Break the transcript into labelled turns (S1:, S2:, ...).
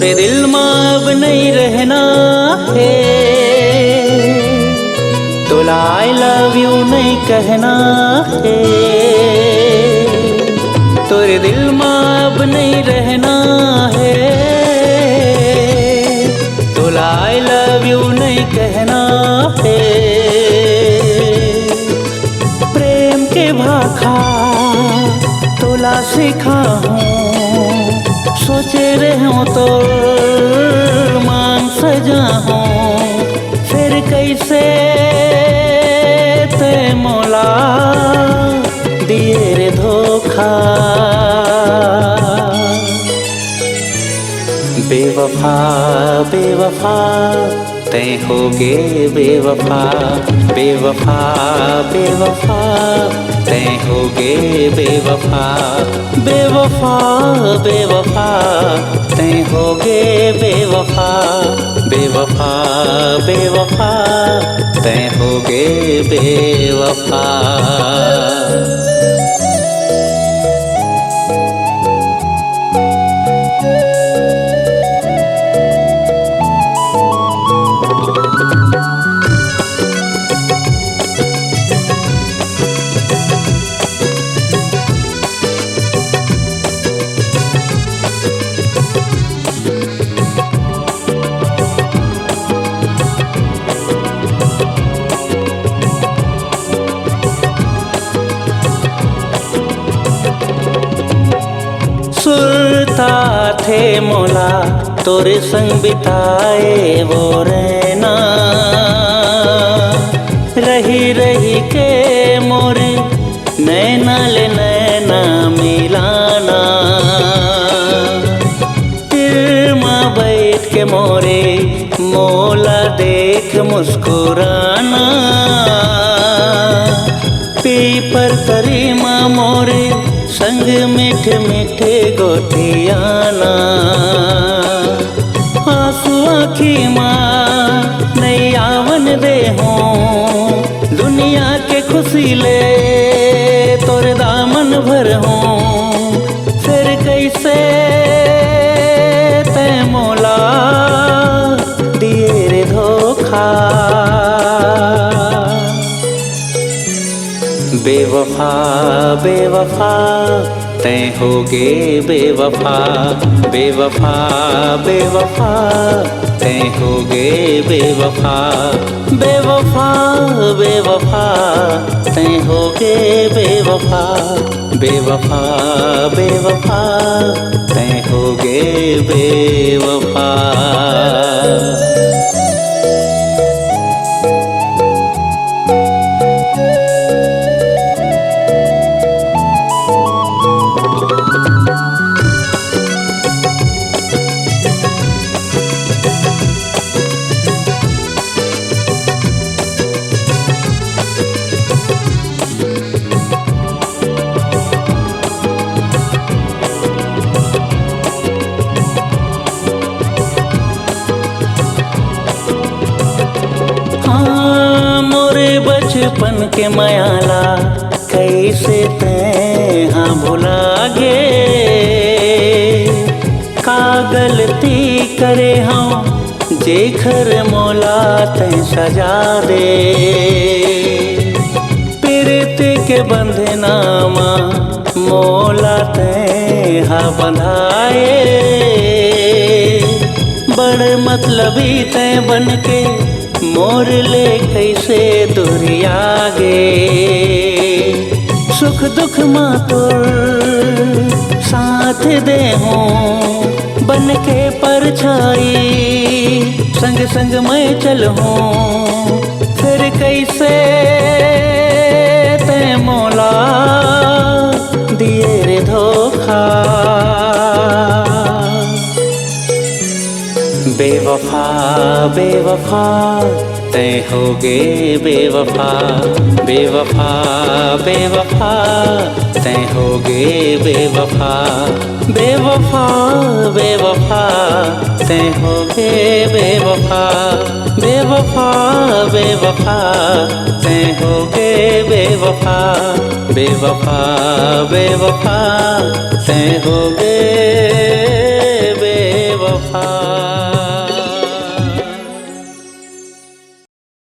S1: तोरे दिल में अब नहीं रहना है, तोला आई लव यू नहीं कहना है। तोरे दिल में अब नहीं रहना है, तोला आई लव यू नहीं कहना है। प्रेम के भाखा तोला सिखा हूँ, सोचे रहूं तो मांग सजा हूँ, फिर कैसे ते मोला दिए रे धोखा। बेवफा बेवफा तै होगे बेवफा, बेवफा बेवफा तै होगे बेवफा, बेवफा बेवफा तै होगे बेवफा, बेवफा बेवफा तै होगे बेवफा। सुरता थे मोला तोरे संग बिताए वो रहना, रही रही के मोरे नैना ले नैना मिलाना। तिर में बैठ के मोरे मोला देख मुस्कुराना, पीपर तरी माँ मोरे संग मीठे मीठे गोटियाना। आंसू आँखी माँ नहीं आवन दे हूँ, दुनिया के खुशी ले तोरे दामन भर हूँ, फिर कैसे ते मोला दिए रे धोखा। बेवफा बेवफा तै होगे बेवफा, बेवफा बेवफा तै होगे बेवफा, बेवफा बेवफा तै होगे बेवफा, बेवफा बेवफा तै होगे बेवफा। बचपन के मायाला कैसे ते हाँ भुला गे, का गलती करे हम जेखर मोला ते सजा दे। प्रीत के बंधनामा मोला ते हाँ बंधाए, बड़ मतलबी ते बन के मोर ले कैसे दुरिया गे। सुख दुख माँ तोर साथ दे हूँ, बन के परछाई संग संग मैं चल हूँ, फिर कैसे ते मोला दिए रे धोखा। बेवफा बेवफा तै होगे बेवफा, बेवफा बेवफा तै होगे बेवफा, बेवफा बेवफा तै होगे बेवफा, बेवफा बेवफा तै होगे बेवफा, बेवफा बेवफा तै होगे बेवफा। बेवफा